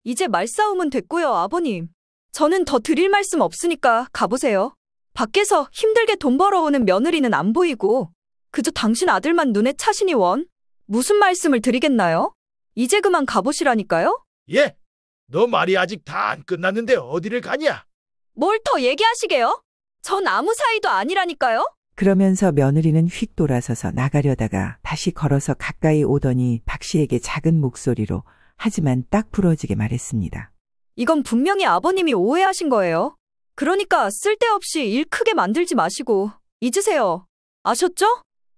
이제 말싸움은 됐고요, 아버님. 저는 더 드릴 말씀 없으니까 가보세요. 밖에서 힘들게 돈 벌어오는 며느리는 안 보이고 그저 당신 아들만 눈에 차시니 원. 무슨 말씀을 드리겠나요? 이제 그만 가보시라니까요? 예? 너 말이 아직 다 안 끝났는데 어디를 가냐? 뭘 더 얘기하시게요? 전 아무 사이도 아니라니까요? 그러면서 며느리는 휙 돌아서서 나가려다가 다시 걸어서 가까이 오더니 박 씨에게 작은 목소리로 하지만 딱 부러지게 말했습니다. 이건 분명히 아버님이 오해하신 거예요. 그러니까 쓸데없이 일 크게 만들지 마시고 잊으세요. 아셨죠?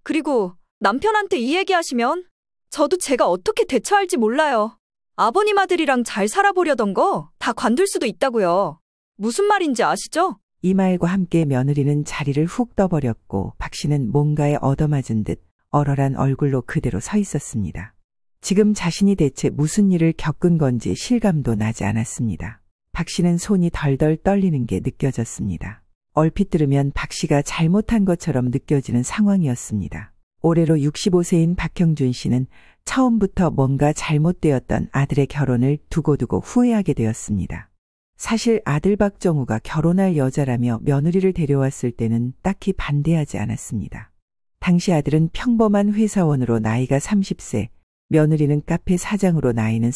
그리고 남편한테 이 얘기하시면 저도 제가 어떻게 대처할지 몰라요. 아버님 아들이랑 잘 살아보려던 거 다 관둘 수도 있다고요. 무슨 말인지 아시죠? 이 말과 함께 며느리는 자리를 훅 떠버렸고 박 씨는 뭔가에 얻어맞은 듯 얼얼한 얼굴로 그대로 서 있었습니다. 지금 자신이 대체 무슨 일을 겪은 건지 실감도 나지 않았습니다. 박 씨는 손이 덜덜 떨리는 게 느껴졌습니다. 얼핏 들으면 박 씨가 잘못한 것처럼 느껴지는 상황이었습니다. 올해로 65세인 박형준 씨는 처음부터 뭔가 잘못되었던 아들의 결혼을 두고두고 후회하게 되었습니다. 사실 아들 박정우가 결혼할 여자라며 며느리를 데려왔을 때는 딱히 반대하지 않았습니다. 당시 아들은 평범한 회사원으로 나이가 30세, 며느리는 카페 사장으로 나이는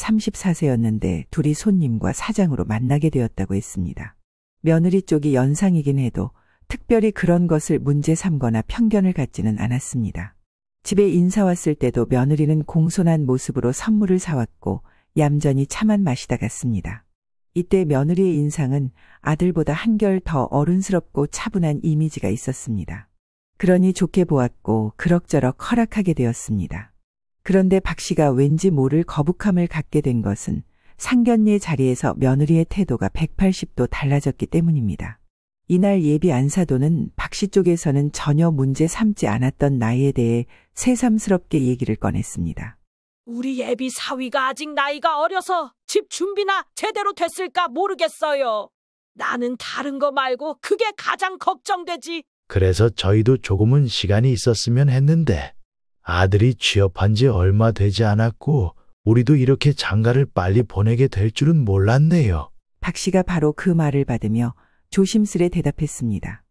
34세였는데 둘이 손님과 사장으로 만나게 되었다고 했습니다. 며느리 쪽이 연상이긴 해도 특별히 그런 것을 문제 삼거나 편견을 갖지는 않았습니다. 집에 인사 왔을 때도 며느리는 공손한 모습으로 선물을 사왔고 얌전히 차만 마시다 갔습니다. 이때 며느리의 인상은 아들보다 한결 더 어른스럽고 차분한 이미지가 있었습니다. 그러니 좋게 보았고 그럭저럭 허락하게 되었습니다. 그런데 박 씨가 왠지 모를 거북함을 갖게 된 것은 상견례 자리에서 며느리의 태도가 180도 달라졌기 때문입니다. 이날 예비 안사도는 박 씨 쪽에서는 전혀 문제 삼지 않았던 나이에 대해 새삼스럽게 얘기를 꺼냈습니다. 우리 예비 사위가 아직 나이가 어려서 집 준비나 제대로 됐을까 모르겠어요. 나는 다른 거 말고 그게 가장 걱정되지. 그래서 저희도 조금은 시간이 있었으면 했는데 아들이 취업한 지 얼마 되지 않았고 우리도 이렇게 장가를 빨리 보내게 될 줄은 몰랐네요. 박 씨가 바로 그 말을 받으며 조심스레 대답했습니다.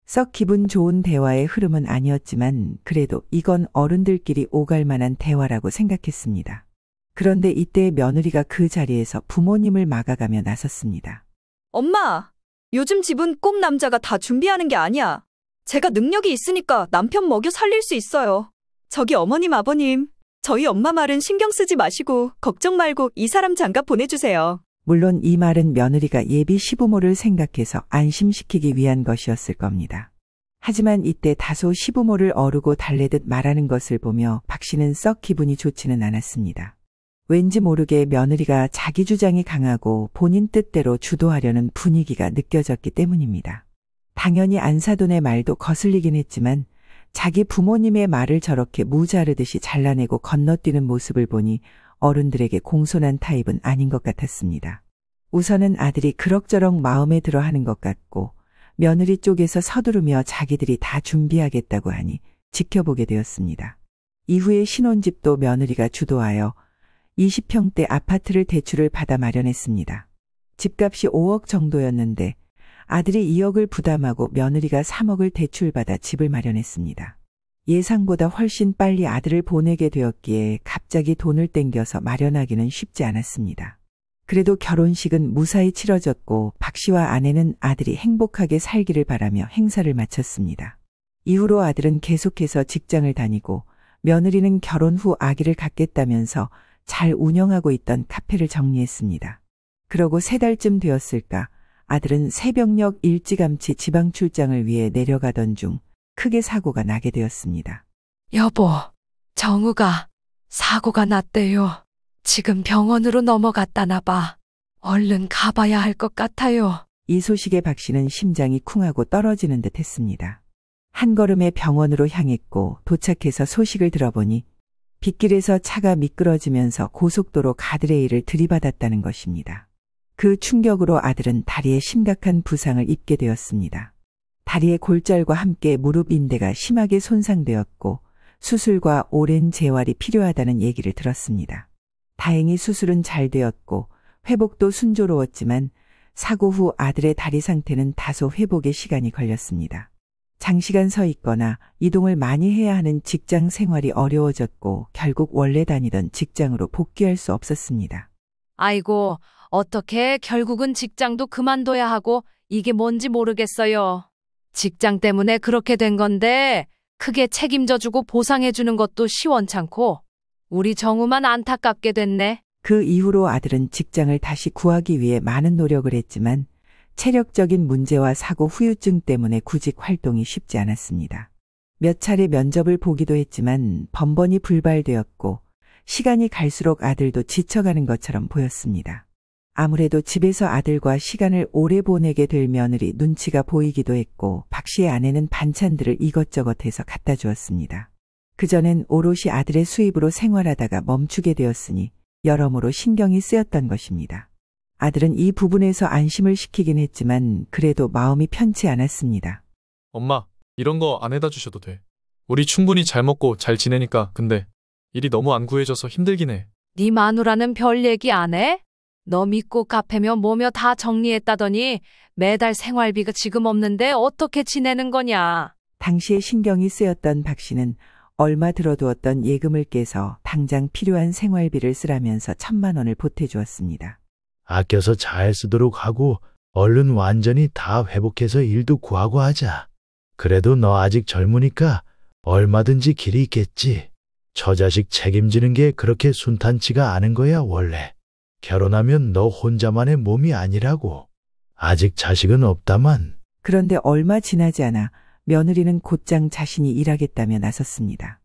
썩 기분 좋은 대화의 흐름은 아니었지만 그래도 이건 어른들끼리 오갈 만한 대화라고 생각했습니다. 그런데 이때 며느리가 그 자리에서 부모님을 막아가며 나섰습니다. 엄마, 요즘 집은 꼭 남자가 다 준비하는 게 아니야. 제가 능력이 있으니까 남편 먹여 살릴 수 있어요. 저기 어머님, 아버님, 저희 엄마 말은 신경 쓰지 마시고 걱정 말고 이 사람 장가 보내주세요. 물론 이 말은 며느리가 예비 시부모를 생각해서 안심시키기 위한 것이었을 겁니다. 하지만 이때 다소 시부모를 어루고 달래듯 말하는 것을 보며 박 씨는 썩 기분이 좋지는 않았습니다. 왠지 모르게 며느리가 자기 주장이 강하고 본인 뜻대로 주도하려는 분위기가 느껴졌기 때문입니다. 당연히 안사돈의 말도 거슬리긴 했지만 자기 부모님의 말을 저렇게 무자르듯이 잘라내고 건너뛰는 모습을 보니 어른들에게 공손한 타입은 아닌 것 같았습니다. 우선은 아들이 그럭저럭 마음에 들어 하는 것 같고 며느리 쪽에서 서두르며 자기들이 다 준비하겠다고 하니 지켜보게 되었습니다. 이후에 신혼집도 며느리가 주도하여 20평대 아파트를 대출을 받아 마련했습니다. 집값이 5억 정도였는데 아들이 2억을 부담하고 며느리가 3억을 대출받아 집을 마련했습니다. 예상보다 훨씬 빨리 아들을 보내게 되었기에 갑자기 돈을 땡겨서 마련하기는 쉽지 않았습니다. 그래도 결혼식은 무사히 치러졌고 박 씨와 아내는 아들이 행복하게 살기를 바라며 행사를 마쳤습니다. 이후로 아들은 계속해서 직장을 다니고 며느리는 결혼 후 아기를 갖겠다면서 잘 운영하고 있던 카페를 정리했습니다. 그러고 3달쯤 되었을까 아들은 새벽녘 일찌감치 지방 출장을 위해 내려가던 중 크게 사고가 나게 되었습니다. 여보, 정우가 사고가 났대요. 지금 병원으로 넘어갔다나 봐. 얼른 가봐야 할 것 같아요. 이 소식에 박 씨는 심장이 쿵하고 떨어지는 듯 했습니다. 한 걸음에 병원으로 향했고 도착해서 소식을 들어보니 빗길에서 차가 미끄러지면서 고속도로 가드레일을 들이받았다는 것입니다. 그 충격으로 아들은 다리에 심각한 부상을 입게 되었습니다. 다리의 골절과 함께 무릎 인대가 심하게 손상되었고 수술과 오랜 재활이 필요하다는 얘기를 들었습니다. 다행히 수술은 잘 되었고 회복도 순조로웠지만 사고 후 아들의 다리 상태는 다소 회복에 시간이 걸렸습니다. 장시간 서 있거나 이동을 많이 해야 하는 직장 생활이 어려워졌고 결국 원래 다니던 직장으로 복귀할 수 없었습니다. 아이고, 어떻게 결국은 직장도 그만둬야 하고 이게 뭔지 모르겠어요. 직장 때문에 그렇게 된 건데 크게 책임져주고 보상해주는 것도 시원찮고 우리 정우만 안타깝게 됐네. 그 이후로 아들은 직장을 다시 구하기 위해 많은 노력을 했지만 체력적인 문제와 사고 후유증 때문에 구직 활동이 쉽지 않았습니다. 몇 차례 면접을 보기도 했지만 번번이 불발되었고 시간이 갈수록 아들도 지쳐가는 것처럼 보였습니다. 아무래도 집에서 아들과 시간을 오래 보내게 될 며느리 눈치가 보이기도 했고 박 씨의 아내는 반찬들을 이것저것 해서 갖다 주었습니다. 그전엔 오롯이 아들의 수입으로 생활하다가 멈추게 되었으니 여러모로 신경이 쓰였던 것입니다. 아들은 이 부분에서 안심을 시키긴 했지만 그래도 마음이 편치 않았습니다. 엄마, 이런 거 안 해다 주셔도 돼. 우리 충분히 잘 먹고 잘 지내니까. 근데 일이 너무 안 구해져서 힘들긴 해. 네 마누라는 별 얘기 안 해? 너 믿고 카페며 뭐며 다 정리했다더니 매달 생활비가 지금 없는데 어떻게 지내는 거냐? 당시에 신경이 쓰였던 박 씨는 얼마 들어두었던 예금을 깨서 당장 필요한 생활비를 쓰라면서 1,000만 원을 보태주었습니다. 아껴서 잘 쓰도록 하고 얼른 완전히 다 회복해서 일도 구하고 하자. 그래도 너 아직 젊으니까 얼마든지 길이 있겠지. 저 자식 책임지는 게 그렇게 순탄치가 않은 거야 원래. 결혼하면 너 혼자만의 몸이 아니라고. 아직 자식은 없다만. 그런데 얼마 지나지 않아 며느리는 곧장 자신이 일하겠다며 나섰습니다.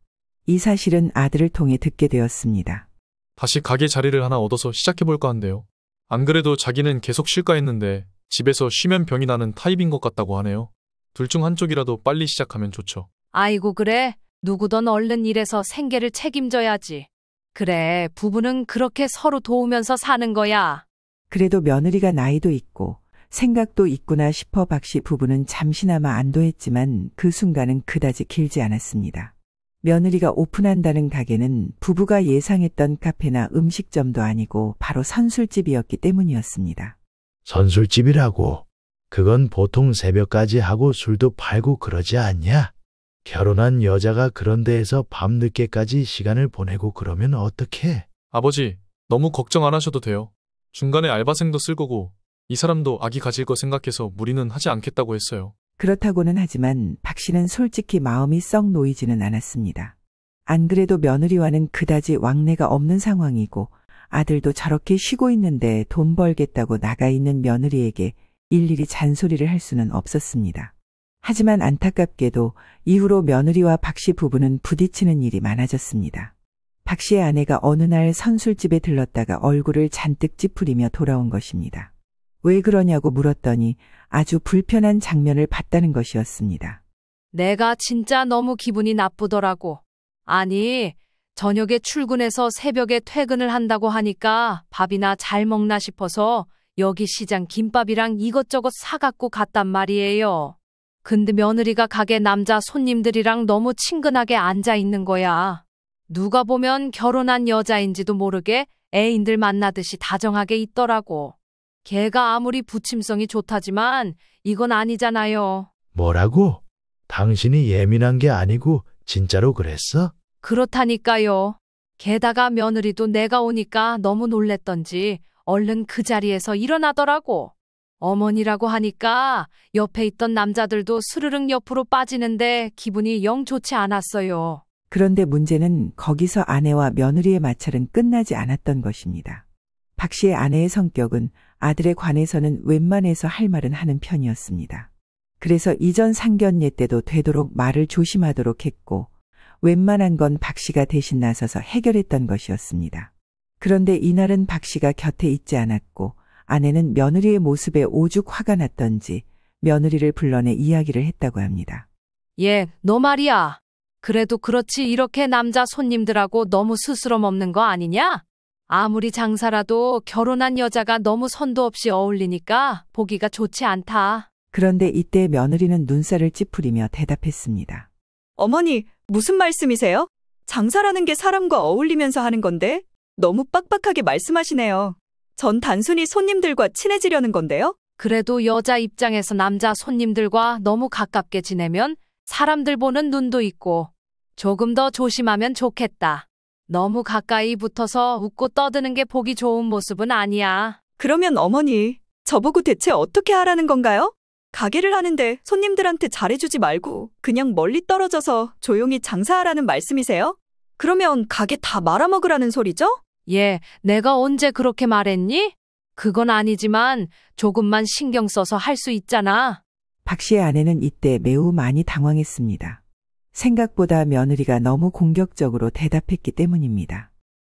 이 사실은 아들을 통해 듣게 되었습니다. 다시 가게 자리를 하나 얻어서 시작해볼까 한대요. 안 그래도 자기는 계속 쉴까 했는데 집에서 쉬면 병이 나는 타입인 것 같다고 하네요. 둘 중 한쪽이라도 빨리 시작하면 좋죠. 아이고 그래. 누구든 얼른 일해서 생계를 책임져야지. 그래, 부부는 그렇게 서로 도우면서 사는 거야. 그래도 며느리가 나이도 있고 생각도 있구나 싶어 박 씨 부부는 잠시나마 안도했지만 그 순간은 그다지 길지 않았습니다. 며느리가 오픈한다는 가게는 부부가 예상했던 카페나 음식점도 아니고 바로 선술집이었기 때문이었습니다. 선술집이라고. 그건 보통 새벽까지 하고 술도 팔고 그러지 않냐? 결혼한 여자가 그런 데에서 밤늦게까지 시간을 보내고 그러면 어떡해? 아버지, 너무 걱정 안 하셔도 돼요. 중간에 알바생도 쓸 거고 이 사람도 아기 가질 거 생각해서 무리는 하지 않겠다고 했어요. 그렇다고는 하지만 박 씨는 솔직히 마음이 썩 놓이지는 않았습니다. 안 그래도 며느리와는 그다지 왕래가 없는 상황이고 아들도 저렇게 쉬고 있는데 돈 벌겠다고 나가 있는 며느리에게 일일이 잔소리를 할 수는 없었습니다. 하지만 안타깝게도 이후로 며느리와 박 씨 부부는 부딪히는 일이 많아졌습니다. 박 씨의 아내가 어느 날 선술집에 들렀다가 얼굴을 잔뜩 찌푸리며 돌아온 것입니다. 왜 그러냐고 물었더니 아주 불편한 장면을 봤다는 것이었습니다. 내가 진짜 너무 기분이 나쁘더라고. 아니, 저녁에 출근해서 새벽에 퇴근을 한다고 하니까 밥이나 잘 먹나 싶어서 여기 시장 김밥이랑 이것저것 사갖고 갔단 말이에요. 근데 며느리가 가게 남자 손님들이랑 너무 친근하게 앉아 있는 거야. 누가 보면 결혼한 여자인지도 모르게 애인들 만나듯이 다정하게 있더라고. 걔가 아무리 부침성이 좋다지만 이건 아니잖아요. 뭐라고? 당신이 예민한 게 아니고 진짜로 그랬어? 그렇다니까요. 게다가 며느리도 내가 오니까 너무 놀랬던지 얼른 그 자리에서 일어나더라고. 어머니라고 하니까 옆에 있던 남자들도 스르륵 옆으로 빠지는데 기분이 영 좋지 않았어요. 그런데 문제는 거기서 아내와 며느리의 마찰은 끝나지 않았던 것입니다. 박 씨의 아내의 성격은 아들에 관해서는 웬만해서 할 말은 하는 편이었습니다. 그래서 이전 상견례 때도 되도록 말을 조심하도록 했고 웬만한 건 박 씨가 대신 나서서 해결했던 것이었습니다. 그런데 이날은 박 씨가 곁에 있지 않았고 아내는 며느리의 모습에 오죽 화가 났던지 며느리를 불러내 이야기를 했다고 합니다. 예, 너 말이야. 그래도 그렇지 이렇게 남자 손님들하고 너무 스스럼 없는 거 아니냐? 아무리 장사라도 결혼한 여자가 너무 선도 없이 어울리니까 보기가 좋지 않다. 그런데 이때 며느리는 눈살을 찌푸리며 대답했습니다. 어머니, 무슨 말씀이세요? 장사라는 게 사람과 어울리면서 하는 건데 너무 빡빡하게 말씀하시네요. 전 단순히 손님들과 친해지려는 건데요. 그래도 여자 입장에서 남자 손님들과 너무 가깝게 지내면 사람들 보는 눈도 있고 조금 더 조심하면 좋겠다. 너무 가까이 붙어서 웃고 떠드는 게 보기 좋은 모습은 아니야. 그러면 어머니, 저보고 대체 어떻게 하라는 건가요? 가게를 하는데 손님들한테 잘해주지 말고 그냥 멀리 떨어져서 조용히 장사하라는 말씀이세요? 그러면 가게 다 말아먹으라는 소리죠? 예, 내가 언제 그렇게 말했니? 그건 아니지만 조금만 신경 써서 할 수 있잖아. 박 씨의 아내는 이때 매우 많이 당황했습니다. 생각보다 며느리가 너무 공격적으로 대답했기 때문입니다.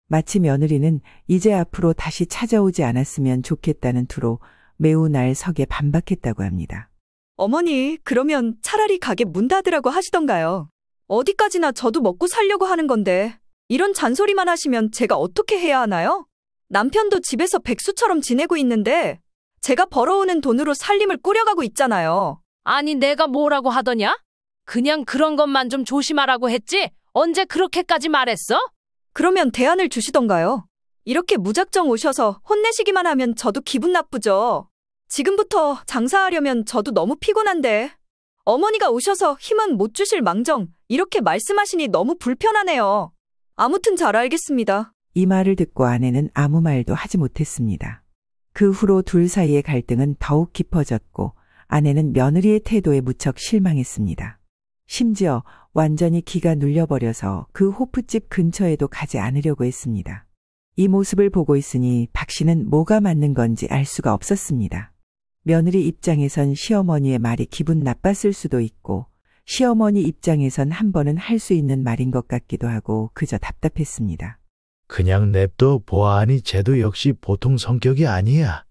마치 며느리는 이제 앞으로 다시 찾아오지 않았으면 좋겠다는 투로 매우 날석에 반박했다고 합니다. 어머니, 그러면 차라리 가게 문 닫으라고 하시던가요. 어디까지나 저도 먹고 살려고 하는 건데 이런 잔소리만 하시면 제가 어떻게 해야 하나요? 남편도 집에서 백수처럼 지내고 있는데 제가 벌어오는 돈으로 살림을 꾸려가고 있잖아요. 아니, 내가 뭐라고 하더냐? 그냥 그런 것만 좀 조심하라고 했지? 언제 그렇게까지 말했어? 그러면 대안을 주시던가요. 이렇게 무작정 오셔서 혼내시기만 하면 저도 기분 나쁘죠. 지금부터 장사하려면 저도 너무 피곤한데 어머니가 오셔서 힘은 못 주실 망정 이렇게 말씀하시니 너무 불편하네요. 아무튼 잘 알겠습니다. 이 말을 듣고 아내는 아무 말도 하지 못했습니다. 그 후로 둘 사이의 갈등은 더욱 깊어졌고 아내는 며느리의 태도에 무척 실망했습니다. 심지어 완전히 기가 눌려버려서 그 호프집 근처에도 가지 않으려고 했습니다. 이 모습을 보고 있으니 박 씨는 뭐가 맞는 건지 알 수가 없었습니다. 며느리 입장에선 시어머니의 말이 기분 나빴을 수도 있고 시어머니 입장에선 한 번은 할 수 있는 말인 것 같기도 하고 그저 답답했습니다. 그냥 냅둬 보아하니 쟤도 역시 보통 성격이 아니야.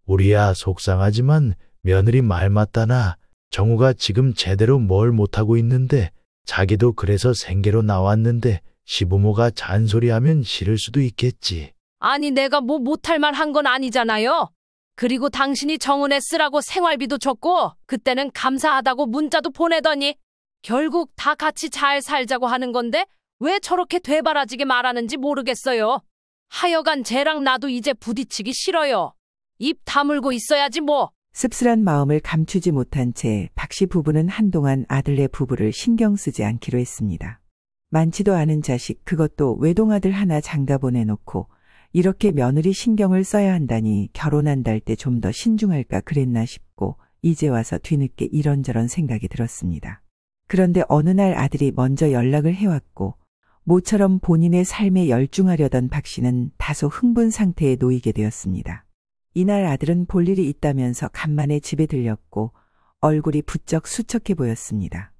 우리야 속상하지만 며느리 말 맞다나. 정우가 지금 제대로 뭘 못하고 있는데 자기도 그래서 생계로 나왔는데 시부모가 잔소리하면 싫을 수도 있겠지. 아니, 내가 뭐 못할 말 한 건 아니잖아요. 그리고 당신이 정은혜 쓰라고 생활비도 줬고 그때는 감사하다고 문자도 보내더니 결국 다 같이 잘 살자고 하는 건데 왜 저렇게 되바라지게 말하는지 모르겠어요. 하여간 쟤랑 나도 이제 부딪히기 싫어요. 입 다물고 있어야지 뭐. 씁쓸한 마음을 감추지 못한 채 박 씨 부부는 한동안 아들네 부부를 신경 쓰지 않기로 했습니다. 많지도 않은 자식, 그것도 외동아들 하나 장가 보내놓고 이렇게 며느리 신경을 써야 한다니 결혼한달 때 좀 더 신중할까 그랬나 싶고 이제 와서 뒤늦게 이런저런 생각이 들었습니다. 그런데 어느 날 아들이 먼저 연락을 해왔고 모처럼 본인의 삶에 열중하려던 박 씨는 다소 흥분 상태에 놓이게 되었습니다. 이날 아들은 볼 일이 있다면서 간만에 집에 들렸고 얼굴이 부쩍 수척해 보였습니다.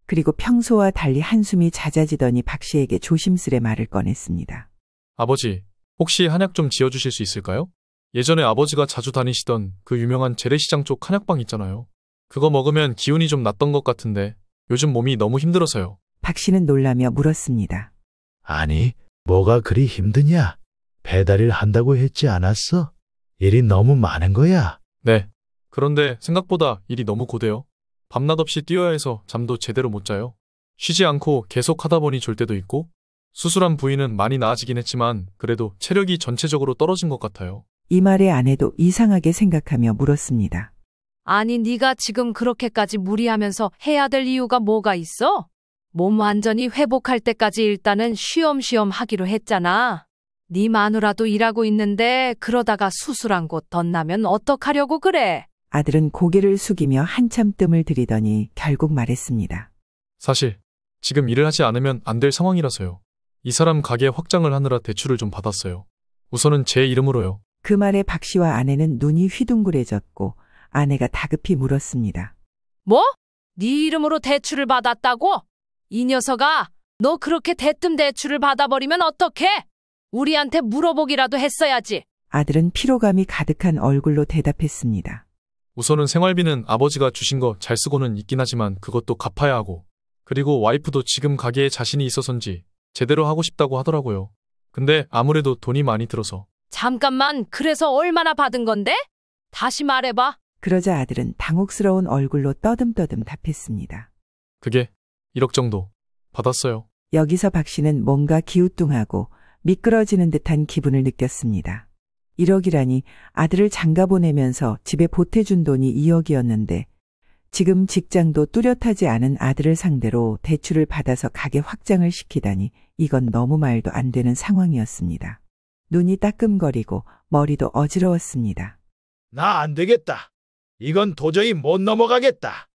그리고 평소와 달리 한숨이 잦아지더니 박 씨에게 조심스레 말을 꺼냈습니다. 아버지, 혹시 한약 좀 지어주실 수 있을까요? 예전에 아버지가 자주 다니시던 그 유명한 재래시장 쪽 한약방 있잖아요. 그거 먹으면 기운이 좀 났던 것 같은데 요즘 몸이 너무 힘들어서요. 박 씨는 놀라며 물었습니다. 아니, 뭐가 그리 힘드냐? 배달일 한다고 했지 않았어? 일이 너무 많은 거야. 네. 그런데 생각보다 일이 너무 고돼요. 밤낮 없이 뛰어야 해서 잠도 제대로 못 자요. 쉬지 않고 계속 하다 보니 졸 때도 있고 수술한 부위는 많이 나아지긴 했지만 그래도 체력이 전체적으로 떨어진 것 같아요. 이 말에 아내도 이상하게 생각하며 물었습니다. 아니, 네가 지금 그렇게까지 무리하면서 해야 될 이유가 뭐가 있어? 몸 완전히 회복할 때까지 일단은 쉬엄쉬엄 하기로 했잖아. 네 마누라도 일하고 있는데 그러다가 수술한 곳 덧나면 어떡하려고 그래? 아들은 고개를 숙이며 한참 뜸을 들이더니 결국 말했습니다. 사실 지금 일을 하지 않으면 안 될 상황이라서요. 이 사람 가게 확장을 하느라 대출을 좀 받았어요. 우선은 제 이름으로요. 그 말에 박 씨와 아내는 눈이 휘둥그레졌고 아내가 다급히 물었습니다. 뭐? 네 이름으로 대출을 받았다고? 이 녀석아, 너 그렇게 대뜸 대출을 받아버리면 어떡해? 우리한테 물어보기라도 했어야지. 아들은 피로감이 가득한 얼굴로 대답했습니다. 우선은 생활비는 아버지가 주신 거 잘 쓰고는 있긴 하지만 그것도 갚아야 하고 그리고 와이프도 지금 가게에 자신이 있어서인지 제대로 하고 싶다고 하더라고요. 근데 아무래도 돈이 많이 들어서. 잠깐만, 그래서 얼마나 받은 건데? 다시 말해봐. 그러자 아들은 당혹스러운 얼굴로 떠듬떠듬 답했습니다. 그게 1억 정도 받았어요. 여기서 박 씨는 뭔가 기우뚱하고 미끄러지는 듯한 기분을 느꼈습니다. 1억이라니 아들을 장가 보내면서 집에 보태준 돈이 2억이었는데 지금 직장도 뚜렷하지 않은 아들을 상대로 대출을 받아서 가게 확장을 시키다니 이건 너무 말도 안 되는 상황이었습니다. 눈이 따끔거리고 머리도 어지러웠습니다. 나 안 되겠다. 이건 도저히 못 넘어가겠다.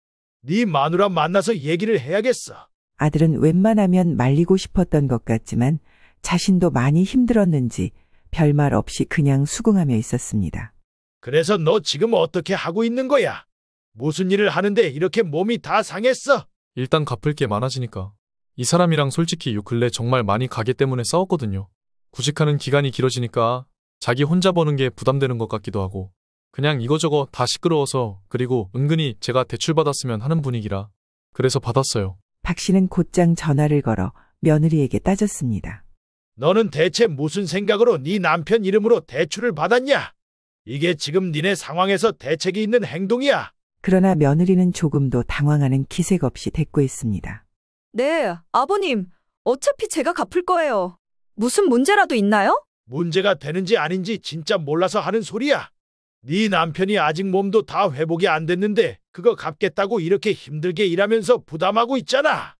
네 마누라 만나서 얘기를 해야겠어. 아들은 웬만하면 말리고 싶었던 것 같지만 자신도 많이 힘들었는지 별말 없이 그냥 수긍하며 있었습니다. 그래서 너 지금 어떻게 하고 있는 거야? 무슨 일을 하는데 이렇게 몸이 다 상했어? 일단 갚을 게 많아지니까. 이 사람이랑 솔직히 요 근래 정말 많이 가게 때문에 싸웠거든요. 구직하는 기간이 길어지니까 자기 혼자 버는 게 부담되는 것 같기도 하고 그냥 이거저거 다 시끄러워서 그리고 은근히 제가 대출받았으면 하는 분위기라 그래서 받았어요. 박 씨는 곧장 전화를 걸어 며느리에게 따졌습니다. 너는 대체 무슨 생각으로 네 남편 이름으로 대출을 받았냐? 이게 지금 니네 상황에서 대책이 있는 행동이야. 그러나 며느리는 조금도 당황하는 기색 없이 대꾸했습니다. 네, 아버님. 어차피 제가 갚을 거예요. 무슨 문제라도 있나요? 문제가 되는지 아닌지 진짜 몰라서 하는 소리야. 네 남편이 아직 몸도 다 회복이 안 됐는데 그거 갚겠다고 이렇게 힘들게 일하면서 부담하고 있잖아.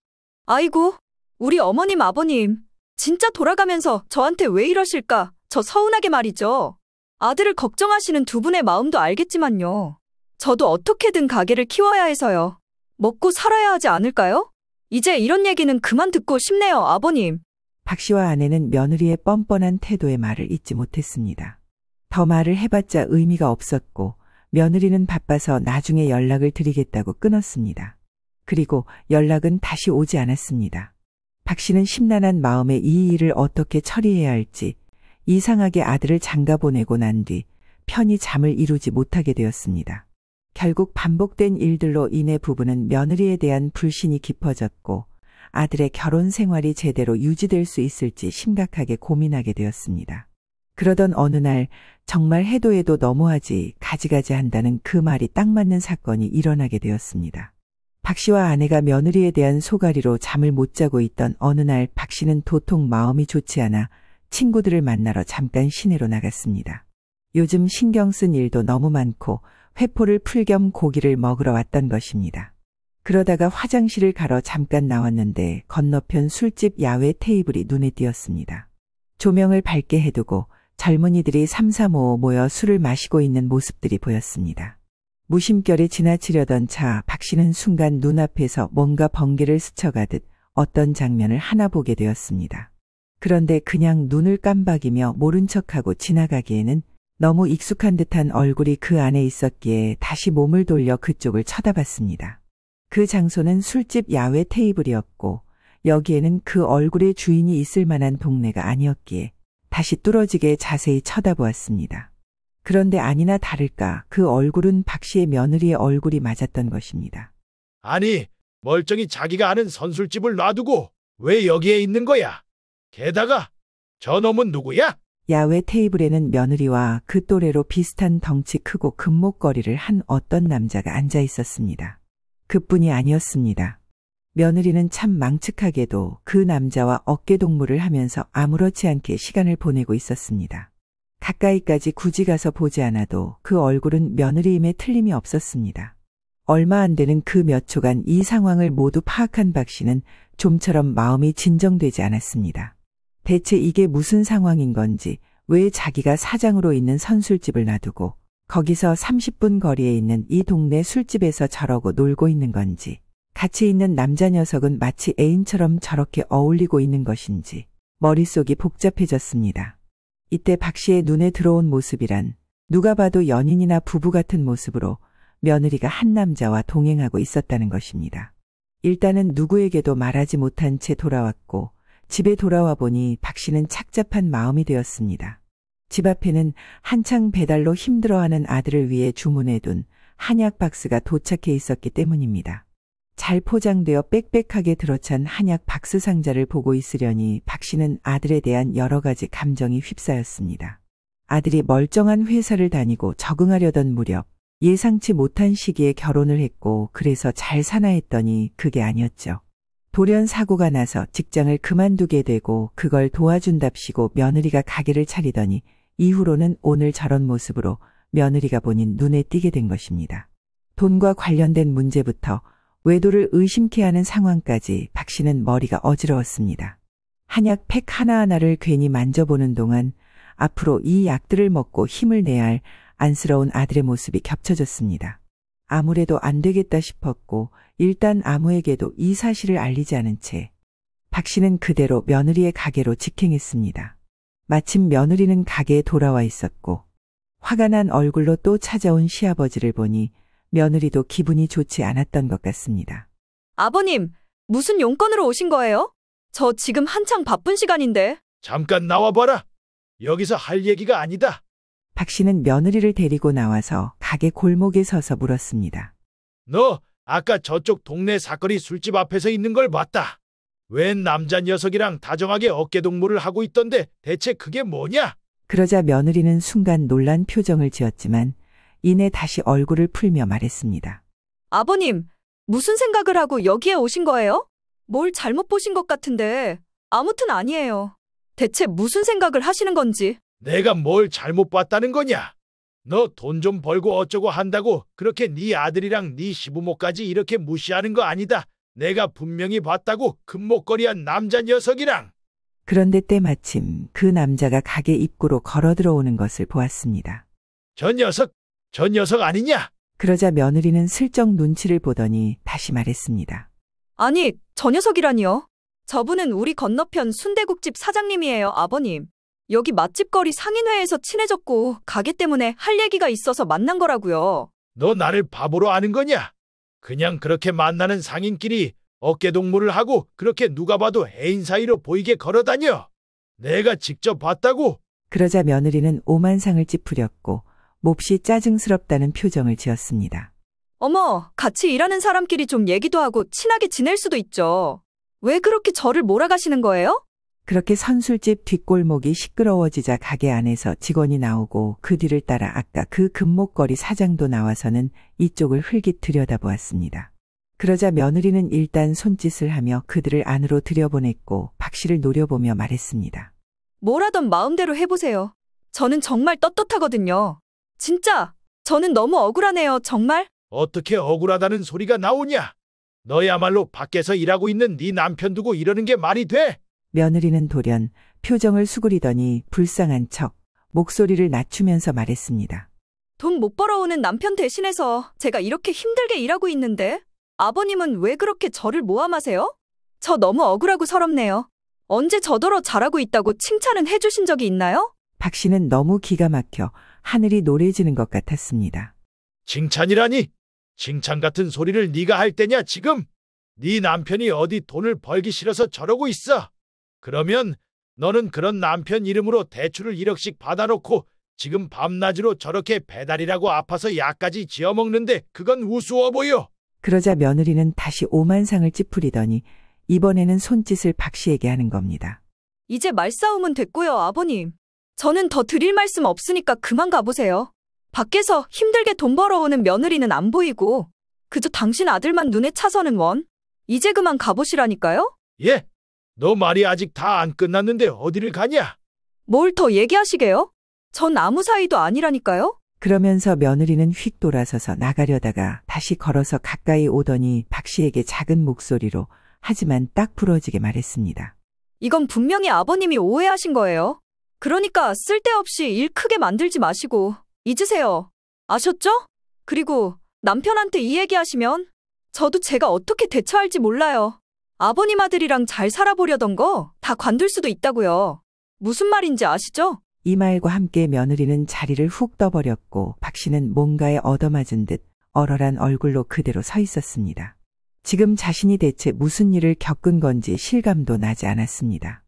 아이고, 우리 어머님, 아버님. 진짜 돌아가면서 저한테 왜 이러실까? 저 서운하게 말이죠. 아들을 걱정하시는 두 분의 마음도 알겠지만요. 저도 어떻게든 가게를 키워야 해서요. 먹고 살아야 하지 않을까요? 이제 이런 얘기는 그만 듣고 싶네요, 아버님. 박 씨와 아내는 며느리의 뻔뻔한 태도의 말을 잊지 못했습니다. 더 말을 해봤자 의미가 없었고 며느리는 바빠서 나중에 연락을 드리겠다고 끊었습니다. 그리고 연락은 다시 오지 않았습니다. 박 씨는 심란한 마음에 이 일을 어떻게 처리해야 할지 이상하게 아들을 장가 보내고 난 뒤 편히 잠을 이루지 못하게 되었습니다. 결국 반복된 일들로 인해 부부는 며느리에 대한 불신이 깊어졌고 아들의 결혼 생활이 제대로 유지될 수 있을지 심각하게 고민하게 되었습니다. 그러던 어느 날 정말 해도 해도 너무하지 가지가지 한다는 그 말이 딱 맞는 사건이 일어나게 되었습니다. 박 씨와 아내가 며느리에 대한 소가리로 잠을 못 자고 있던 어느 날 박 씨는 도통 마음이 좋지 않아 친구들을 만나러 잠깐 시내로 나갔습니다. 요즘 신경 쓴 일도 너무 많고 회포를 풀 겸 고기를 먹으러 왔던 것입니다. 그러다가 화장실을 가러 잠깐 나왔는데 건너편 술집 야외 테이블이 눈에 띄었습니다. 조명을 밝게 해두고 젊은이들이 삼삼오오 모여 술을 마시고 있는 모습들이 보였습니다. 무심결에 지나치려던 차 박 씨는 순간 눈앞에서 뭔가 번개를 스쳐가듯 어떤 장면을 하나 보게 되었습니다. 그런데 그냥 눈을 깜박이며 모른 척하고 지나가기에는 너무 익숙한 듯한 얼굴이 그 안에 있었기에 다시 몸을 돌려 그쪽을 쳐다봤습니다. 그 장소는 술집 야외 테이블이었고 여기에는 그 얼굴의 주인이 있을 만한 동네가 아니었기에 다시 뚫어지게 자세히 쳐다보았습니다. 그런데 아니나 다를까 그 얼굴은 박 씨의 며느리의 얼굴이 맞았던 것입니다. 아니, 멀쩡히 자기가 아는 선술집을 놔두고 왜 여기에 있는 거야? 게다가 저놈은 누구야? 야외 테이블에는 며느리와 그 또래로 비슷한 덩치 크고 금목걸이를 한 어떤 남자가 앉아 있었습니다. 그뿐이 아니었습니다. 며느리는 참 망측하게도 그 남자와 어깨동무를 하면서 아무렇지 않게 시간을 보내고 있었습니다. 가까이까지 굳이 가서 보지 않아도 그 얼굴은 며느리임에 틀림이 없었습니다. 얼마 안 되는 그 몇 초간 이 상황을 모두 파악한 박 씨는 좀처럼 마음이 진정되지 않았습니다. 대체 이게 무슨 상황인 건지, 왜 자기가 사장으로 있는 선술집을 놔두고 거기서 30분 거리에 있는 이 동네 술집에서 저러고 놀고 있는 건지, 같이 있는 남자 녀석은 마치 애인처럼 저렇게 어울리고 있는 것인지 머릿속이 복잡해졌습니다. 이때 박 씨의 눈에 들어온 모습이란 누가 봐도 연인이나 부부 같은 모습으로 며느리가 한 남자와 동행하고 있었다는 것입니다. 일단은 누구에게도 말하지 못한 채 돌아왔고 집에 돌아와 보니 박 씨는 착잡한 마음이 되었습니다. 집 앞에는 한창 배달로 힘들어하는 아들을 위해 주문해둔 한약 박스가 도착해 있었기 때문입니다. 잘 포장되어 빽빽하게 들어찬 한약 박스 상자를 보고 있으려니 박 씨는 아들에 대한 여러 가지 감정이 휩싸였습니다. 아들이 멀쩡한 회사를 다니고 적응하려던 무렵 예상치 못한 시기에 결혼을 했고 그래서 잘 사나 했더니 그게 아니었죠. 돌연 사고가 나서 직장을 그만두게 되고 그걸 도와준답시고 며느리가 가게를 차리더니 이후로는 오늘 저런 모습으로 며느리가 보니 눈에 띄게 된 것입니다. 돈과 관련된 문제부터 외도를 의심케 하는 상황까지 박 씨는 머리가 어지러웠습니다. 한약 팩 하나하나를 괜히 만져보는 동안 앞으로 이 약들을 먹고 힘을 내야 할 안쓰러운 아들의 모습이 겹쳐졌습니다. 아무래도 안 되겠다 싶었고 일단 아무에게도 이 사실을 알리지 않은 채 박 씨는 그대로 며느리의 가게로 직행했습니다. 마침 며느리는 가게에 돌아와 있었고 화가 난 얼굴로 또 찾아온 시아버지를 보니 며느리도 기분이 좋지 않았던 것 같습니다. 아버님, 무슨 용건으로 오신 거예요? 저 지금 한창 바쁜 시간인데. 잠깐 나와봐라. 여기서 할 얘기가 아니다. 박 씨는 며느리를 데리고 나와서 가게 골목에 서서 물었습니다. 너 아까 저쪽 동네 사거리 술집 앞에서 있는 걸 봤다. 웬 남자 녀석이랑 다정하게 어깨동무를 하고 있던데 대체 그게 뭐냐? 그러자 며느리는 순간 놀란 표정을 지었지만 이내 다시 얼굴을 풀며 말했습니다. 아버님, 무슨 생각을 하고 여기에 오신 거예요? 뭘 잘못 보신 것 같은데. 아무튼 아니에요. 대체 무슨 생각을 하시는 건지. 내가 뭘 잘못 봤다는 거냐? 너 돈 좀 벌고 어쩌고 한다고 그렇게 네 아들이랑 네 시부모까지 이렇게 무시하는 거 아니다. 내가 분명히 봤다고 금목걸이한 남자 녀석이랑. 그런데 때마침 그 남자가 가게 입구로 걸어 들어오는 것을 보았습니다. 저 녀석 아니냐? 그러자 며느리는 슬쩍 눈치를 보더니 다시 말했습니다. 아니, 저 녀석이라니요. 저분은 우리 건너편 순대국집 사장님이에요, 아버님. 여기 맛집거리 상인회에서 친해졌고 가게 때문에 할 얘기가 있어서 만난 거라고요. 너 나를 바보로 아는 거냐? 그냥 그렇게 만나는 상인끼리 어깨동무를 하고 그렇게 누가 봐도 애인 사이로 보이게 걸어다녀. 내가 직접 봤다고. 그러자 며느리는 오만상을 찌푸렸고 몹시 짜증스럽다는 표정을 지었습니다. 어머, 같이 일하는 사람끼리 좀 얘기도 하고 친하게 지낼 수도 있죠. 왜 그렇게 저를 몰아가시는 거예요? 그렇게 선술집 뒷골목이 시끄러워지자 가게 안에서 직원이 나오고 그 뒤를 따라 아까 그 금목걸이 사장도 나와서는 이쪽을 흘깃 들여다보았습니다. 그러자 며느리는 일단 손짓을 하며 그들을 안으로 들여보냈고 박 씨를 노려보며 말했습니다. 뭘 하던 마음대로 해보세요. 저는 정말 떳떳하거든요. 진짜, 저는 너무 억울하네요, 정말. 어떻게 억울하다는 소리가 나오냐? 너야말로 밖에서 일하고 있는 네 남편 두고 이러는 게 말이 돼? 며느리는 돌연 표정을 수그리더니 불쌍한 척 목소리를 낮추면서 말했습니다. 돈 못 벌어오는 남편 대신해서 제가 이렇게 힘들게 일하고 있는데 아버님은 왜 그렇게 저를 모함하세요? 저 너무 억울하고 서럽네요. 언제 저더러 잘하고 있다고 칭찬은 해주신 적이 있나요? 박 씨는 너무 기가 막혀 하늘이 노래지는 것 같았습니다. 칭찬이라니? 칭찬 같은 소리를 네가 할 때냐 지금? 네 남편이 어디 돈을 벌기 싫어서 저러고 있어. 그러면 너는 그런 남편 이름으로 대출을 1억씩 받아놓고 지금 밤낮으로 저렇게 배달이라고 아파서 약까지 지어먹는데 그건 우스워 보여. 그러자 며느리는 다시 오만상을 찌푸리더니 이번에는 손짓을 박 씨에게 하는 겁니다. 이제 말싸움은 됐고요, 아버님. 저는 더 드릴 말씀 없으니까 그만 가보세요. 밖에서 힘들게 돈 벌어오는 며느리는 안 보이고 그저 당신 아들만 눈에 차서는 원. 이제 그만 가보시라니까요? 예? 너 말이 아직 다 안 끝났는데 어디를 가냐? 뭘 더 얘기하시게요? 전 아무 사이도 아니라니까요? 그러면서 며느리는 휙 돌아서서 나가려다가 다시 걸어서 가까이 오더니 박 씨에게 작은 목소리로 하지만 딱 부러지게 말했습니다. 이건 분명히 아버님이 오해하신 거예요. 그러니까 쓸데없이 일 크게 만들지 마시고 잊으세요. 아셨죠? 그리고 남편한테 이 얘기하시면 저도 제가 어떻게 대처할지 몰라요. 아버님 아들이랑 잘 살아보려던 거 다 관둘 수도 있다고요. 무슨 말인지 아시죠? 이 말과 함께 며느리는 자리를 훅 떠버렸고 박 씨는 뭔가에 얻어맞은 듯 얼얼한 얼굴로 그대로 서 있었습니다. 지금 자신이 대체 무슨 일을 겪은 건지 실감도 나지 않았습니다.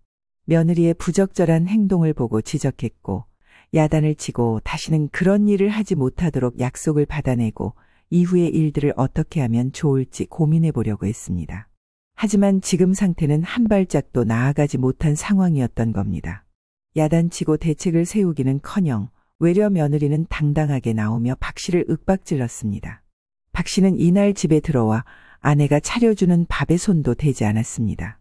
며느리의 부적절한 행동을 보고 지적했고 야단을 치고 다시는 그런 일을 하지 못하도록 약속을 받아내고 이후의 일들을 어떻게 하면 좋을지 고민해 보려고 했습니다. 하지만 지금 상태는 한 발짝도 나아가지 못한 상황이었던 겁니다. 야단치고 대책을 세우기는커녕 외려 며느리는 당당하게 나오며 박 씨를 윽박질렀습니다. 박 씨는 이날 집에 들어와 아내가 차려주는 밥에 손도 대지 않았습니다.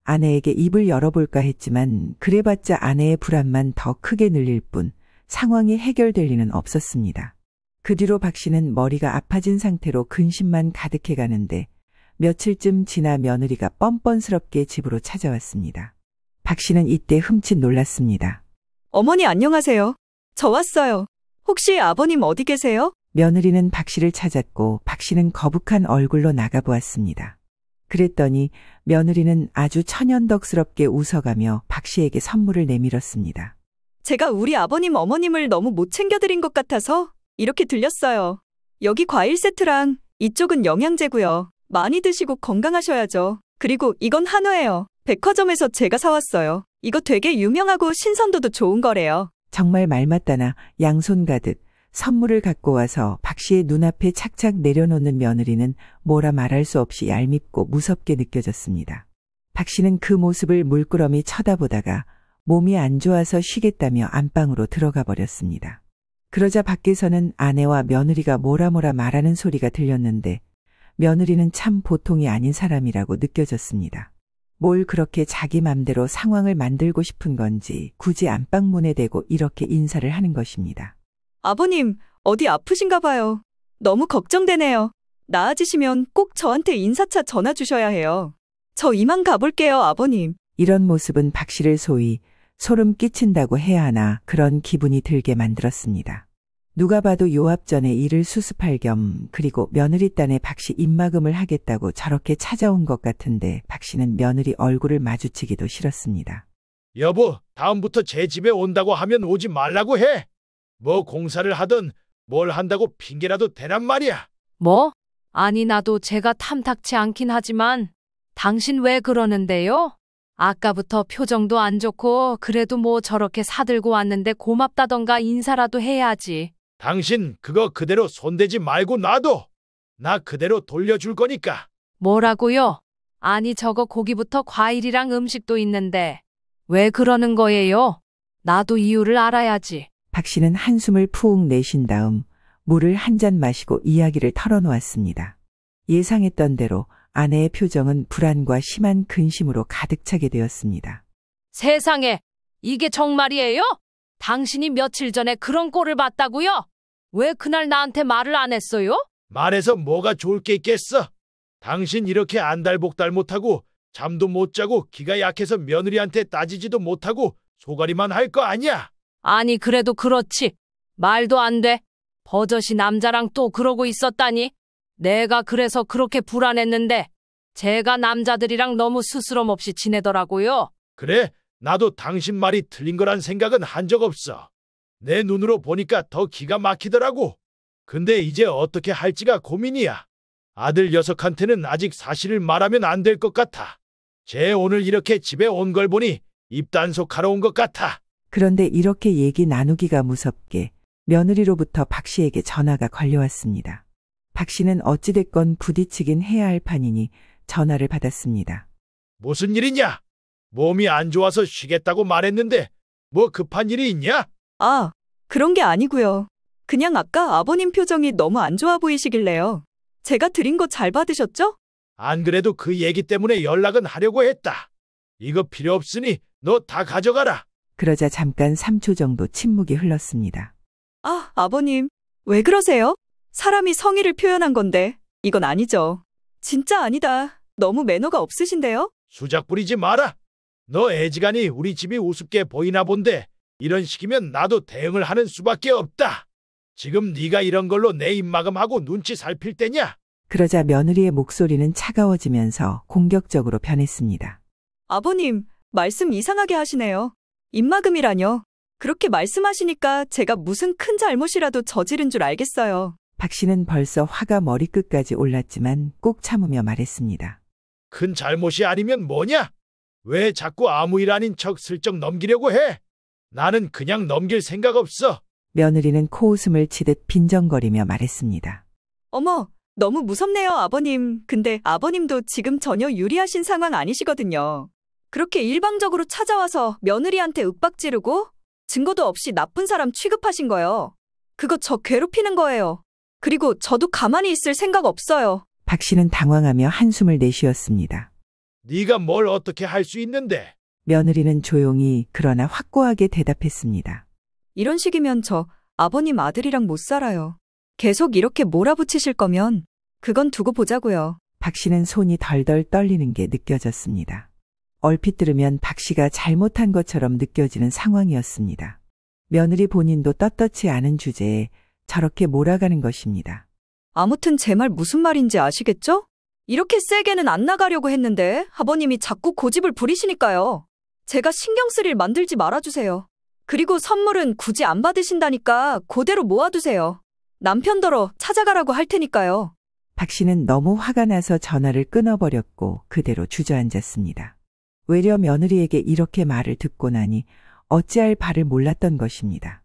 아내에게 입을 열어볼까 했지만 그래봤자 아내의 불안만 더 크게 늘릴 뿐 상황이 해결될 리는 없었습니다. 그 뒤로 박 씨는 머리가 아파진 상태로 근심만 가득해 가는데 며칠쯤 지나 며느리가 뻔뻔스럽게 집으로 찾아왔습니다. 박 씨는 이때 흠칫 놀랐습니다. 어머니 안녕하세요. 저 왔어요. 혹시 아버님 어디 계세요? 며느리는 박 씨를 찾았고 박 씨는 거북한 얼굴로 나가보았습니다. 그랬더니 며느리는 아주 천연덕스럽게 웃어가며 박 씨에게 선물을 내밀었습니다. 제가 우리 아버님 어머님을 너무 못 챙겨드린 것 같아서 이렇게 들렸어요. 여기 과일 세트랑 이쪽은 영양제고요. 많이 드시고 건강하셔야죠. 그리고 이건 한우예요. 백화점에서 제가 사왔어요. 이거 되게 유명하고 신선도도 좋은 거래요. 정말 말 맞다나 양손 가득 선물을 갖고 와서 박 씨의 눈앞에 착착 내려놓는 며느리는 뭐라 말할 수 없이 얄밉고 무섭게 느껴졌습니다. 박 씨는 그 모습을 물끄러미 쳐다보다가 몸이 안 좋아서 쉬겠다며 안방으로 들어가 버렸습니다. 그러자 밖에서는 아내와 며느리가 뭐라 말하는 소리가 들렸는데 며느리는 참 보통이 아닌 사람이라고 느껴졌습니다. 뭘 그렇게 자기 맘대로 상황을 만들고 싶은 건지 굳이 안방문에 대고 이렇게 인사를 하는 것입니다. 아버님, 어디 아프신가 봐요. 너무 걱정되네요. 나아지시면 꼭 저한테 인사차 전화 주셔야 해요. 저 이만 가볼게요, 아버님. 이런 모습은 박 씨를 소위 소름 끼친다고 해야 하나 그런 기분이 들게 만들었습니다. 누가 봐도 요 앞전에 일을 수습할 겸 그리고 며느리 딴에 박 씨 입막음을 하겠다고 저렇게 찾아온 것 같은데 박 씨는 며느리 얼굴을 마주치기도 싫었습니다. 여보, 다음부터 제 집에 온다고 하면 오지 말라고 해. 뭐 공사를 하든 뭘 한다고 핑계라도 대란 말이야. 뭐? 아니 나도 제가 탐탁치 않긴 하지만 당신 왜 그러는데요? 아까부터 표정도 안 좋고 그래도 뭐 저렇게 사들고 왔는데 고맙다던가 인사라도 해야지. 당신 그거 그대로 손대지 말고 놔둬. 나 그대로 돌려줄 거니까. 뭐라고요? 아니 저거 고기부터 과일이랑 음식도 있는데 왜 그러는 거예요? 나도 이유를 알아야지. 박 씨는 한숨을 푹 내쉰 다음 물을 한 잔 마시고 이야기를 털어놓았습니다. 예상했던 대로 아내의 표정은 불안과 심한 근심으로 가득 차게 되었습니다. 세상에, 이게 정말이에요? 당신이 며칠 전에 그런 꼴을 봤다고요? 왜 그날 나한테 말을 안 했어요? 말해서 뭐가 좋을 게 있겠어. 당신 이렇게 안달복달 못하고 잠도 못 자고 기가 약해서 며느리한테 따지지도 못하고 소가리만 할 거 아니야. 아니 그래도 그렇지. 말도 안 돼. 버젓이 남자랑 또 그러고 있었다니. 내가 그래서 그렇게 불안했는데 제가 남자들이랑 너무 스스럼 없이 지내더라고요. 그래, 나도 당신 말이 틀린 거란 생각은 한 적 없어. 내 눈으로 보니까 더 기가 막히더라고. 근데 이제 어떻게 할지가 고민이야. 아들 녀석한테는 아직 사실을 말하면 안 될 것 같아. 쟤 오늘 이렇게 집에 온 걸 보니 입단속하러 온 것 같아. 그런데 이렇게 얘기 나누기가 무섭게 며느리로부터 박 씨에게 전화가 걸려왔습니다. 박 씨는 어찌됐건 부딪히긴 해야 할 판이니 전화를 받았습니다. 무슨 일이냐? 몸이 안 좋아서 쉬겠다고 말했는데 뭐 급한 일이 있냐? 아, 그런 게 아니고요. 그냥 아까 아버님 표정이 너무 안 좋아 보이시길래요. 제가 드린 거 잘 받으셨죠? 안 그래도 그 얘기 때문에 연락은 하려고 했다. 이거 필요 없으니 너 다 가져가라. 그러자 잠깐 3초 정도 침묵이 흘렀습니다. 아, 아버님, 왜 그러세요? 사람이 성의를 표현한 건데 이건 아니죠. 진짜 아니다. 너무 매너가 없으신데요? 수작 부리지 마라. 너 애지간히 우리 집이 우습게 보이나 본데 이런 식이면 나도 대응을 하는 수밖에 없다. 지금 네가 이런 걸로 내 입마금하고 눈치 살필 때냐? 그러자 며느리의 목소리는 차가워지면서 공격적으로 변했습니다. 아버님, 말씀 이상하게 하시네요. 입막음이라뇨. 그렇게 말씀하시니까 제가 무슨 큰 잘못이라도 저지른 줄 알겠어요. 박 씨는 벌써 화가 머리끝까지 올랐지만 꼭 참으며 말했습니다. 큰 잘못이 아니면 뭐냐? 왜 자꾸 아무 일 아닌 척 슬쩍 넘기려고 해? 나는 그냥 넘길 생각 없어. 며느리는 코웃음을 치듯 빈정거리며 말했습니다. 어머, 너무 무섭네요, 아버님. 근데 아버님도 지금 전혀 유리하신 상황 아니시거든요. 그렇게 일방적으로 찾아와서 며느리한테 윽박지르고 증거도 없이 나쁜 사람 취급하신 거예요. 그거 저 괴롭히는 거예요. 그리고 저도 가만히 있을 생각 없어요. 박 씨는 당황하며 한숨을 내쉬었습니다. 네가 뭘 어떻게 할 수 있는데? 며느리는 조용히 그러나 확고하게 대답했습니다. 이런 식이면 저 아버님 아들이랑 못 살아요. 계속 이렇게 몰아붙이실 거면 그건 두고 보자고요. 박 씨는 손이 덜덜 떨리는 게 느껴졌습니다. 얼핏 들으면 박 씨가 잘못한 것처럼 느껴지는 상황이었습니다. 며느리 본인도 떳떳지 않은 주제에 저렇게 몰아가는 것입니다. 아무튼 제 말 무슨 말인지 아시겠죠? 이렇게 세게는 안 나가려고 했는데 아버님이 자꾸 고집을 부리시니까요. 제가 신경 쓸 일 만들지 말아주세요. 그리고 선물은 굳이 안 받으신다니까 그대로 모아두세요. 남편더러 찾아가라고 할 테니까요. 박 씨는 너무 화가 나서 전화를 끊어버렸고 그대로 주저앉았습니다. 외려 며느리에게 이렇게 말을 듣고 나니 어찌할 바를 몰랐던 것입니다.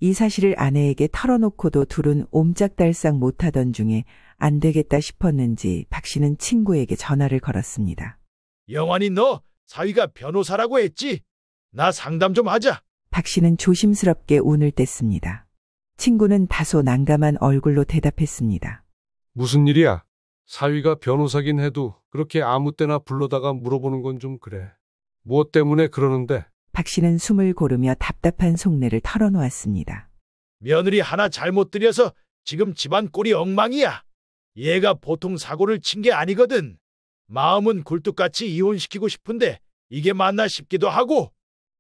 이 사실을 아내에게 털어놓고도 둘은 옴짝달싹 못하던 중에 안 되겠다 싶었는지 박 씨는 친구에게 전화를 걸었습니다. 영환이 너 사위가 변호사라고 했지? 나 상담 좀 하자. 박 씨는 조심스럽게 운을 뗐습니다. 친구는 다소 난감한 얼굴로 대답했습니다. 무슨 일이야? 사위가 변호사긴 해도 그렇게 아무 때나 불러다가 물어보는 건 좀 그래. 무엇 때문에 그러는데? 박 씨는 숨을 고르며 답답한 속내를 털어놓았습니다. 며느리 하나 잘못 들여서 지금 집안 꼴이 엉망이야. 얘가 보통 사고를 친 게 아니거든. 마음은 굴뚝같이 이혼시키고 싶은데 이게 맞나 싶기도 하고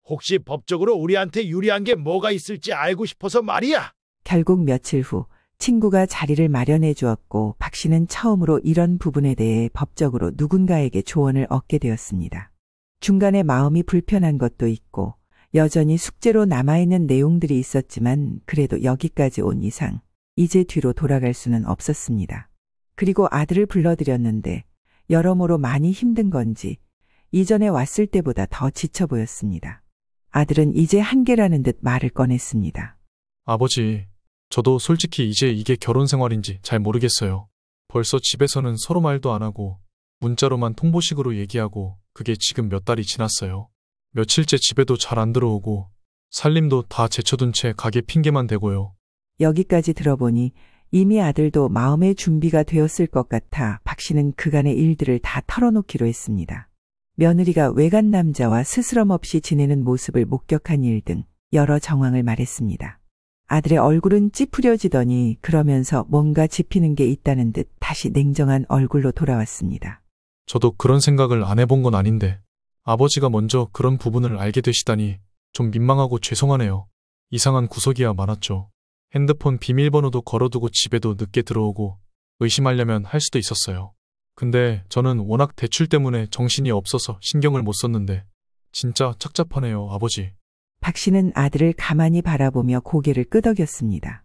혹시 법적으로 우리한테 유리한 게 뭐가 있을지 알고 싶어서 말이야. 결국 며칠 후 친구가 자리를 마련해 주었고 박 씨는 처음으로 이런 부분에 대해 법적으로 누군가에게 조언을 얻게 되었습니다. 중간에 마음이 불편한 것도 있고 여전히 숙제로 남아있는 내용들이 있었지만 그래도 여기까지 온 이상 이제 뒤로 돌아갈 수는 없었습니다. 그리고 아들을 불러들였는데 여러모로 많이 힘든 건지 이전에 왔을 때보다 더 지쳐 보였습니다. 아들은 이제 한계라는 듯 말을 꺼냈습니다. 아버지, 저도 솔직히 이제 이게 결혼 생활인지 잘 모르겠어요. 벌써 집에서는 서로 말도 안 하고 문자로만 통보식으로 얘기하고 그게 지금 몇 달이 지났어요. 며칠째 집에도 잘 안 들어오고 살림도 다 제쳐둔 채 가게 핑계만 대고요. 여기까지 들어보니 이미 아들도 마음의 준비가 되었을 것 같아 박 씨는 그간의 일들을 다 털어놓기로 했습니다. 며느리가 외간 남자와 스스럼 없이 지내는 모습을 목격한 일 등 여러 정황을 말했습니다. 아들의 얼굴은 찌푸려지더니 그러면서 뭔가 짚히는 게 있다는 듯 다시 냉정한 얼굴로 돌아왔습니다. 저도 그런 생각을 안 해본 건 아닌데 아버지가 먼저 그런 부분을 알게 되시다니 좀 민망하고 죄송하네요. 이상한 구석이야 많았죠. 핸드폰 비밀번호도 걸어두고 집에도 늦게 들어오고 의심하려면 할 수도 있었어요. 근데 저는 워낙 대출 때문에 정신이 없어서 신경을 못 썼는데 진짜 착잡하네요, 아버지. 박 씨는 아들을 가만히 바라보며 고개를 끄덕였습니다.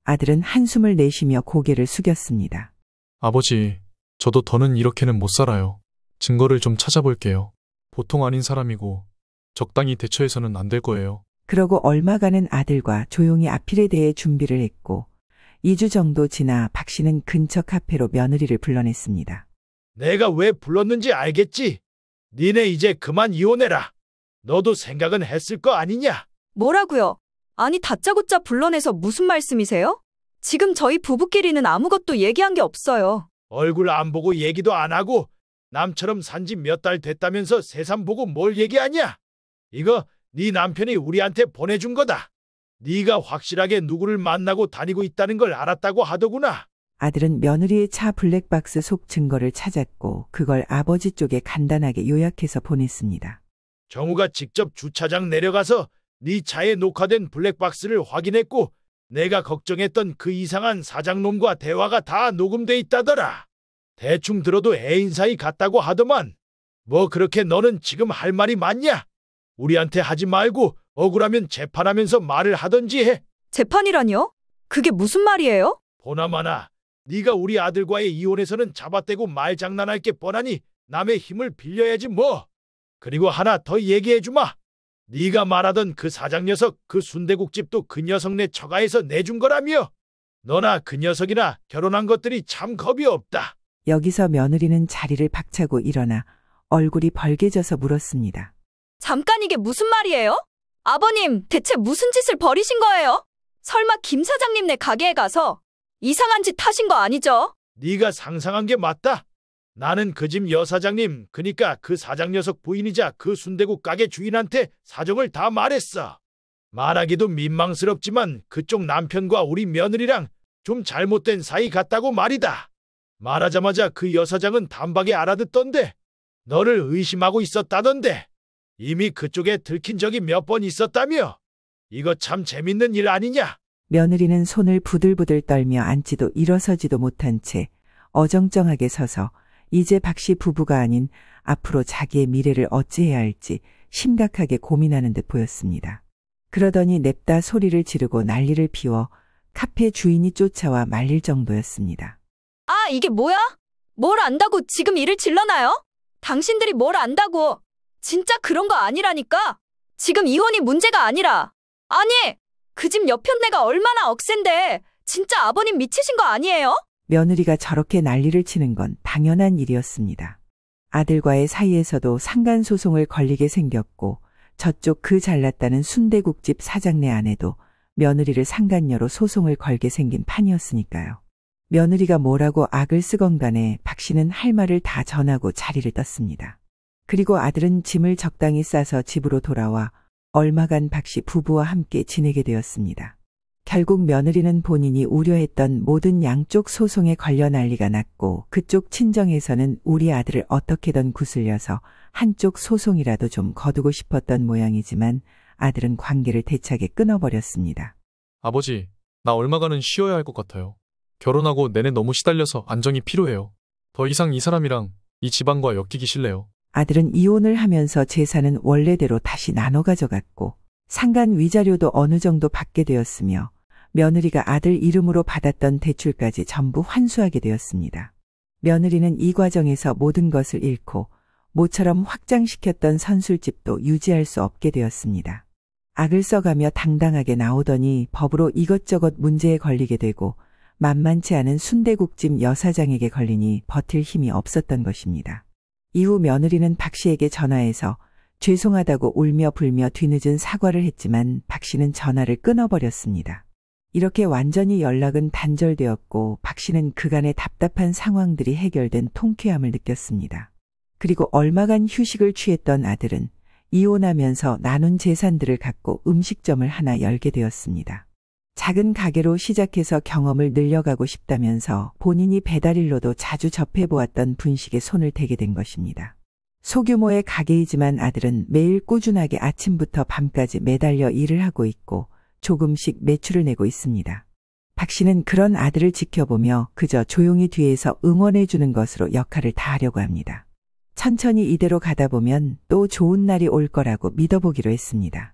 아들은 한숨을 내쉬며 고개를 숙였습니다. 아버지, 저도 더는 이렇게는 못 살아요. 증거를 좀 찾아볼게요. 보통 아닌 사람이고 적당히 대처해서는 안 될 거예요. 그러고 얼마간은 아들과 조용히 앞일에 대해 준비를 했고 2주 정도 지나 박 씨는 근처 카페로 며느리를 불러냈습니다. 내가 왜 불렀는지 알겠지? 니네 이제 그만 이혼해라. 너도 생각은 했을 거 아니냐? 뭐라고요? 아니 다짜고짜 불러내서 무슨 말씀이세요? 지금 저희 부부끼리는 아무것도 얘기한 게 없어요. 얼굴 안 보고 얘기도 안 하고 남처럼 산지 몇 달 됐다면서 세상 보고 뭘 얘기하냐? 이거 네 남편이 우리한테 보내준 거다. 네가 확실하게 누구를 만나고 다니고 있다는 걸 알았다고 하더구나. 아들은 며느리의 차 블랙박스 속 증거를 찾았고 그걸 아버지 쪽에 간단하게 요약해서 보냈습니다. 정우가 직접 주차장 내려가서 네 차에 녹화된 블랙박스를 확인했고 내가 걱정했던 그 이상한 사장놈과 대화가 다 녹음돼 있다더라. 대충 들어도 애인 사이 같다고 하더만. 뭐 그렇게 너는 지금 할 말이 많냐? 우리한테 하지 말고 억울하면 재판하면서 말을 하던지 해. 재판이라뇨? 그게 무슨 말이에요? 보나마나 네가 우리 아들과의 이혼에서는 잡아떼고 말장난할 게 뻔하니 남의 힘을 빌려야지 뭐. 그리고 하나 더 얘기해주마. 네가 말하던 그 사장 녀석 그 순대국집도 그 녀석네 처가에서 내준 거라며. 너나 그 녀석이나 결혼한 것들이 참 겁이 없다. 여기서 며느리는 자리를 박차고 일어나 얼굴이 벌개져서 물었습니다. 잠깐 이게 무슨 말이에요? 아버님 대체 무슨 짓을 벌이신 거예요? 설마 김 사장님네 가게에 가서 이상한 짓 하신 거 아니죠? 네가 상상한 게 맞다. 나는 그 집 여사장님, 그니까 그 사장 녀석 부인이자 그 순대국 가게 주인한테 사정을 다 말했어. 말하기도 민망스럽지만 그쪽 남편과 우리 며느리랑 좀 잘못된 사이 같다고 말이다. 말하자마자 그 여사장은 단박에 알아듣던데 너를 의심하고 있었다던데 이미 그쪽에 들킨 적이 몇 번 있었다며. 이거 참 재밌는 일 아니냐? 며느리는 손을 부들부들 떨며 앉지도 일어서지도 못한 채 어정쩡하게 서서 이제 박 씨 부부가 아닌 앞으로 자기의 미래를 어찌해야 할지 심각하게 고민하는 듯 보였습니다. 그러더니 냅다 소리를 지르고 난리를 피워 카페 주인이 쫓아와 말릴 정도였습니다. 아, 이게 뭐야? 뭘 안다고 지금 일을 질러나요? 당신들이 뭘 안다고? 진짜 그런 거 아니라니까? 지금 이혼이 문제가 아니라. 아니, 그 집 여편네가 얼마나 억센데 진짜 아버님 미치신 거 아니에요? 며느리가 저렇게 난리를 치는 건 당연한 일이었습니다. 아들과의 사이에서도 상간소송을 걸리게 생겼고 저쪽 그 잘났다는 순대국집 사장네 아내도 며느리를 상간녀로 소송을 걸게 생긴 판이었으니까요. 며느리가 뭐라고 악을 쓰건 간에 박 씨는 할 말을 다 전하고 자리를 떴습니다. 그리고 아들은 짐을 적당히 싸서 집으로 돌아와 얼마간 박 씨 부부와 함께 지내게 되었습니다. 결국 며느리는 본인이 우려했던 모든 양쪽 소송에 걸려 난리가 났고 그쪽 친정에서는 우리 아들을 어떻게든 구슬려서 한쪽 소송이라도 좀 거두고 싶었던 모양이지만 아들은 관계를 대차게 끊어버렸습니다. 아버지, 나 얼마간은 쉬어야 할 것 같아요. 결혼하고 내내 너무 시달려서 안정이 필요해요. 더 이상 이 사람이랑 이 집안과 엮이기 싫네요. 아들은 이혼을 하면서 재산은 원래대로 다시 나눠 가져갔고 상간 위자료도 어느 정도 받게 되었으며 며느리가 아들 이름으로 받았던 대출까지 전부 환수하게 되었습니다. 며느리는 이 과정에서 모든 것을 잃고 모처럼 확장시켰던 선술집도 유지할 수 없게 되었습니다. 악을 써가며 당당하게 나오더니 법으로 이것저것 문제에 걸리게 되고 만만치 않은 순대국집 여사장에게 걸리니 버틸 힘이 없었던 것입니다. 이후 며느리는 박 씨에게 전화해서 죄송하다고 울며 불며 뒤늦은 사과를 했지만 박 씨는 전화를 끊어버렸습니다. 이렇게 완전히 연락은 단절되었고 박 씨는 그간의 답답한 상황들이 해결된 통쾌함을 느꼈습니다. 그리고 얼마간 휴식을 취했던 아들은 이혼하면서 나눈 재산들을 갖고 음식점을 하나 열게 되었습니다. 작은 가게로 시작해서 경험을 늘려가고 싶다면서 본인이 배달일로도 자주 접해보았던 분식에 손을 대게 된 것입니다. 소규모의 가게이지만 아들은 매일 꾸준하게 아침부터 밤까지 매달려 일을 하고 있고 조금씩 매출을 내고 있습니다. 박 씨는 그런 아들을 지켜보며 그저 조용히 뒤에서 응원해주는 것으로 역할을 다하려고 합니다. 천천히 이대로 가다 보면 또 좋은 날이 올 거라고 믿어보기로 했습니다.